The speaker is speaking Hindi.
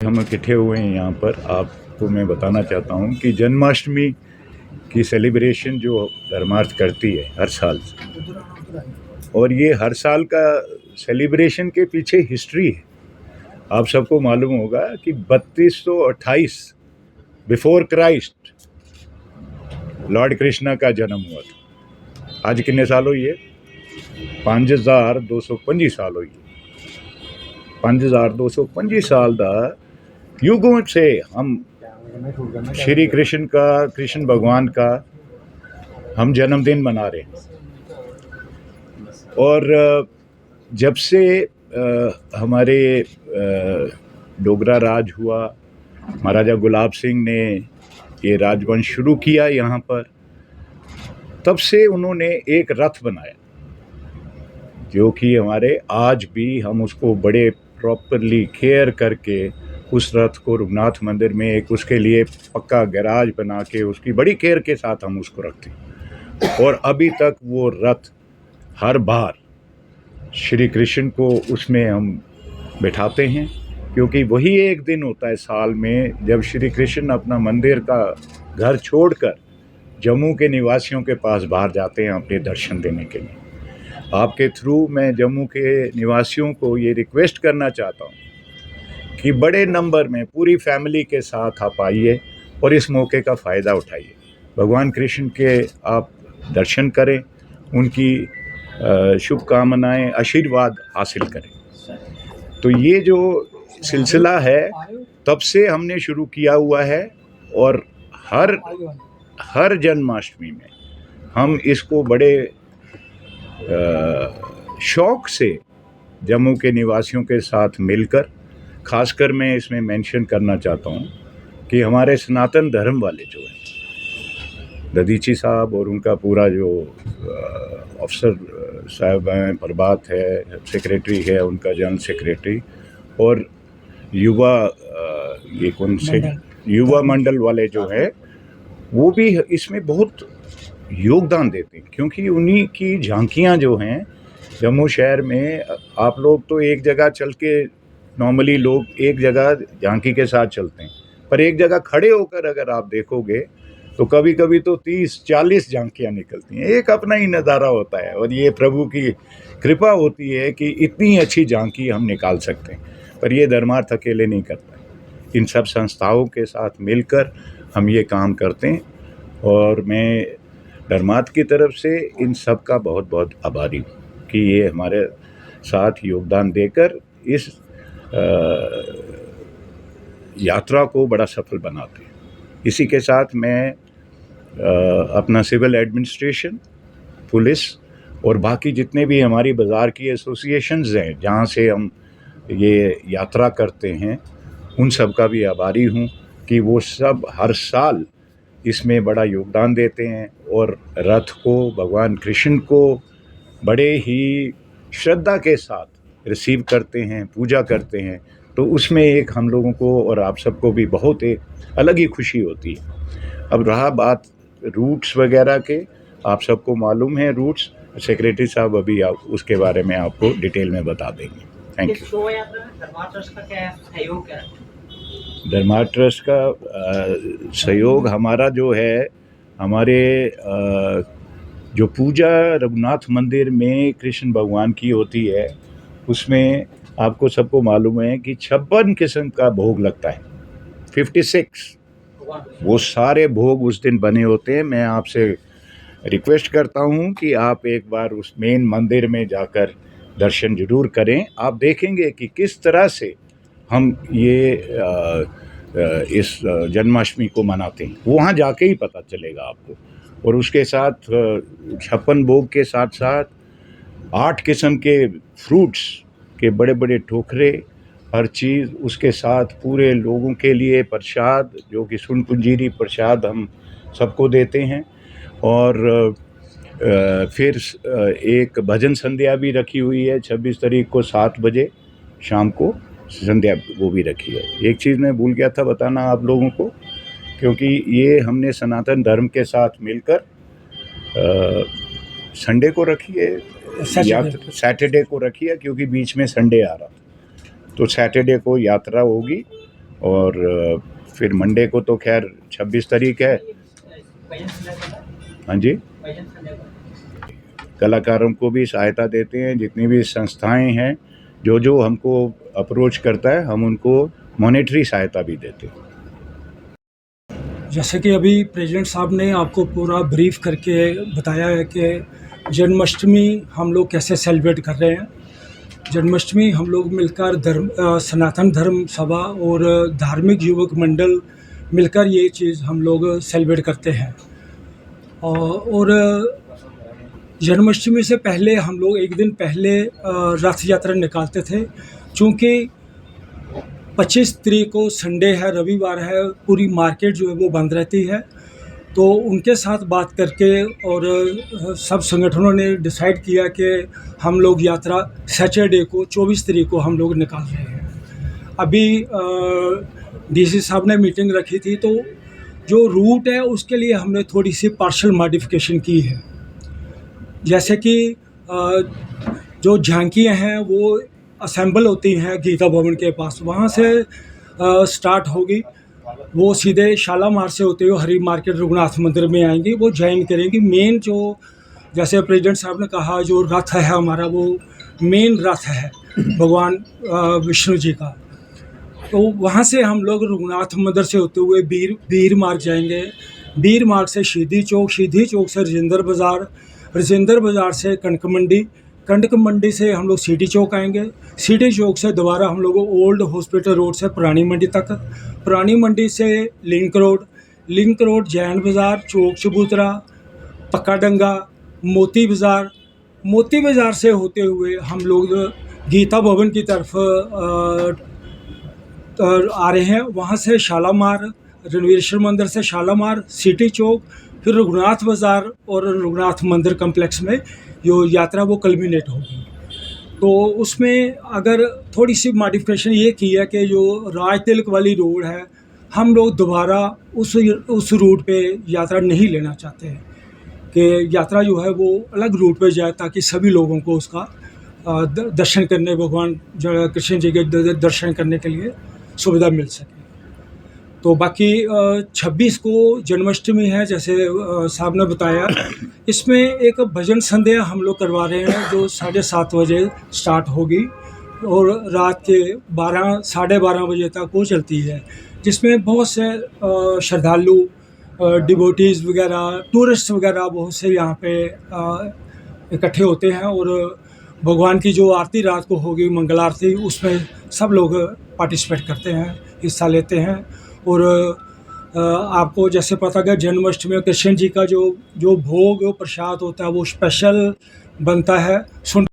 हम इकट्ठे हुए हैं यहाँ पर। आपको मैं बताना चाहता हूँ कि जन्माष्टमी की सेलिब्रेशन जो धर्मार्थ करती है हर साल, और ये हर साल का सेलिब्रेशन के पीछे हिस्ट्री है। आप सबको मालूम होगा कि 3228 बिफोर क्राइस्ट लॉर्ड कृष्णा का जन्म हुआ था। आज कितने साल हुई है? 5225 साल हुई है। 5225 साल दा युगों से हम श्री कृष्ण भगवान का हम जन्मदिन मना रहे हैं। और जब से हमारे डोगरा राज हुआ, महाराजा गुलाब सिंह ने ये राजवंश शुरू किया यहाँ पर, तब से उन्होंने एक रथ बनाया जो कि हमारे आज भी हम उसको बड़े प्रॉपरली केयर करके उस रथ को रघुनाथ मंदिर में एक उसके लिए पक्का गैराज बना के उसकी बड़ी केयर के साथ हम उसको रखते हैं। और अभी तक वो रथ हर बार श्री कृष्ण को उसमें हम बिठाते हैं, क्योंकि वही एक दिन होता है साल में जब श्री कृष्ण अपना मंदिर का घर छोड़कर जम्मू के निवासियों के पास बाहर जाते हैं अपने दर्शन देने के लिए। आपके थ्रू मैं जम्मू के निवासियों को ये रिक्वेस्ट करना चाहता हूँ कि बड़े नंबर में पूरी फैमिली के साथ आप आइए और इस मौके का फ़ायदा उठाइए। भगवान कृष्ण के आप दर्शन करें, उनकी शुभकामनाएं, आशीर्वाद हासिल करें। तो ये जो सिलसिला है तब से हमने शुरू किया हुआ है, और हर जन्माष्टमी में हम इसको बड़े शौक़ से जम्मू के निवासियों के साथ मिलकर, खासकर मैं इसमें मेंशन करना चाहता हूँ कि हमारे सनातन धर्म वाले जो हैं ददीची साहब और उनका पूरा जो अफसर साहब हैं, प्रभात है सेक्रेटरी है, उनका जनरल सेक्रेटरी, और युवा ये कौन से युवा मंडल वाले जो है वो भी इसमें बहुत योगदान देते हैं, क्योंकि उन्हीं की झांकियाँ जो हैं जम्मू शहर में, आप लोग तो एक जगह चल के नॉर्मली लोग एक जगह झांकी के साथ चलते हैं, पर एक जगह खड़े होकर अगर आप देखोगे तो कभी कभी तो 30-40 झांकियाँ निकलती हैं। एक अपना ही नज़ारा होता है, और ये प्रभु की कृपा होती है कि इतनी अच्छी झांकी हम निकाल सकते हैं। पर ये धर्मार्थ अकेले नहीं करता है, इन सब संस्थाओं के साथ मिलकर हम ये काम करते हैं, और मैं धर्मार्थ की तरफ से इन सब का बहुत बहुत आभारी हूँ कि ये हमारे साथ योगदान देकर इस यात्रा को बड़ा सफल बनाते हैं। इसी के साथ मैं अपना सिविल एडमिनिस्ट्रेशन, पुलिस और बाकी जितने भी हमारी बाज़ार की एसोसिएशंस हैं जहाँ से हम ये यात्रा करते हैं, उन सब का भी आभारी हूँ कि वो सब हर साल इसमें बड़ा योगदान देते हैं और रथ को, भगवान कृष्ण को बड़े ही श्रद्धा के साथ रिसीव करते हैं, पूजा करते हैं। तो उसमें एक हम लोगों को और आप सबको भी बहुत एक अलग ही खुशी होती है। अब रहा बात रूट्स वगैरह के, आप सबको मालूम है रूट्स, सेक्रेटरी साहब अभी आप उसके बारे में आपको डिटेल में बता देंगे। Thank you. धर्मार्थ ट्रस्ट का क्या सहयोग है? धर्मार्थ ट्रस्ट का सहयोग हमारा जो है, हमारे जो पूजा रघुनाथ मंदिर में कृष्ण भगवान की होती है, उसमें आपको सबको मालूम है कि 56 किस्म का भोग लगता है, 56। वो सारे भोग उस दिन बने होते हैं। मैं आपसे रिक्वेस्ट करता हूँ कि आप एक बार उस मेन मंदिर में जाकर दर्शन जरूर करें। आप देखेंगे कि किस तरह से हम ये इस जन्माष्टमी को मनाते हैं, वहाँ जाके ही पता चलेगा आपको। और उसके साथ 56 भोग के साथ साथ 8 किस्म के फ्रूट्स के बड़े बड़े टोकरे, हर चीज़, उसके साथ पूरे लोगों के लिए प्रसाद जो कि सुन पुंजीरी प्रसाद हम सबको देते हैं। और फिर एक भजन संध्या भी रखी हुई है 26 तारीख को 7 बजे शाम को संध्या, वो भी रखी है। एक चीज़ मैं भूल गया था बताना आप लोगों को, क्योंकि ये हमने सनातन धर्म के साथ मिलकर संडे को रखी है या सैटरडे को रखी है, क्योंकि बीच में संडे आ रहा था, तो सैटरडे को यात्रा होगी और फिर मंडे को तो खैर 26 तारीख है। हाँ जी, कलाकारों को भी सहायता देते हैं, जितनी भी संस्थाएं हैं जो जो हमको अप्रोच करता है हम उनको मॉनेटरी सहायता भी देते हैं। जैसे कि अभी प्रेसिडेंट साहब ने आपको पूरा ब्रीफ करके बताया है कि जन्माष्टमी हम लोग कैसे सेलिब्रेट कर रहे हैं। जन्माष्टमी हम लोग मिलकर सनातन धर्म सभा और धार्मिक युवक मंडल मिलकर ये चीज़ हम लोग सेलिब्रेट करते हैं। और जन्माष्टमी से पहले हम लोग एक दिन पहले रथ यात्रा निकालते थे। चूँकि 25 तारीख को संडे है, रविवार है, पूरी मार्केट जो है वो बंद रहती है। तो उनके साथ बात करके और सब संगठनों ने डिसाइड किया कि हम लोग यात्रा सैटरडे को 24 तारीख को हम लोग निकाल रहे हैं। अभी डीसी साहब ने मीटिंग रखी थी, तो जो रूट है उसके लिए हमने थोड़ी सी पार्शियल मॉडिफिकेशन की है। जैसे कि जो झांकियाँ हैं वो असेंबल होती हैं गीता भवन के पास, वहाँ से स्टार्ट होगी, वो सीधे शालामार से होते हुए हरी मार्केट रघुनाथ मंदिर में आएंगी, वो ज्वाइन करेंगी। मेन जो जैसे प्रेसिडेंट साहब ने कहा जो रथ है हमारा, वो मेन रथ है भगवान विष्णु जी का। तो वहाँ से हम लोग रघुनाथ मंदिर से होते हुए बीर मार्ग जाएंगे, बीर मार्ग से सीधी चौक, सीधी चौक से राजेंद्र बाज़ार, राजेंद्र बाज़ार से कणक मंडी, कणक मंडी से हम लोग सिटी चौक आएंगे, सिटी चौक से दोबारा हम लोग ओल्ड हॉस्पिटल रोड से पुरानी मंडी तक, पुरानी मंडी से लिंक रोड जैन बाज़ार, चौक चबूतरा, पक्का डंगा, मोती बाज़ार से होते हुए हम लोग गीता भवन की तरफ आ रहे हैं। वहाँ से शालामार, रणवीरेश्वर मंदिर से शालामार, सिटी चौक, फिर रघुनाथ बाज़ार और रघुनाथ मंदिर कम्प्लेक्स में जो यात्रा वो कल्मिनेट होगी। तो उसमें अगर थोड़ी सी मॉडिफिकेशन ये की है कि जो राज तिलक वाली रोड है, हम लोग दोबारा उस रूट पे यात्रा नहीं लेना चाहते हैं कि यात्रा जो है वो अलग रूट पे जाए, ताकि सभी लोगों को उसका दर्शन करने, भगवान कृष्ण जी के दर्शन करने के लिए सुविधा मिल सके। तो बाकी 26 को जन्माष्टमी है, जैसे साहब ने बताया। इसमें एक भजन संध्या हम लोग करवा रहे हैं जो 7:30 बजे स्टार्ट होगी और रात के 12 साढ़े 12 बजे तक वो चलती है, जिसमें बहुत से श्रद्धालु, डिवोटीज़ वगैरह, टूरिस्ट वगैरह बहुत से यहाँ पे इकट्ठे होते हैं। और भगवान की जो आरती रात को होगी, मंगल आरती, उसमें सब लोग पार्टिसिपेट करते हैं, हिस्सा लेते हैं। और आपको जैसे पता है जन्माष्टमी में कृष्ण जी का जो भोग प्रसाद होता है वो स्पेशल बनता है।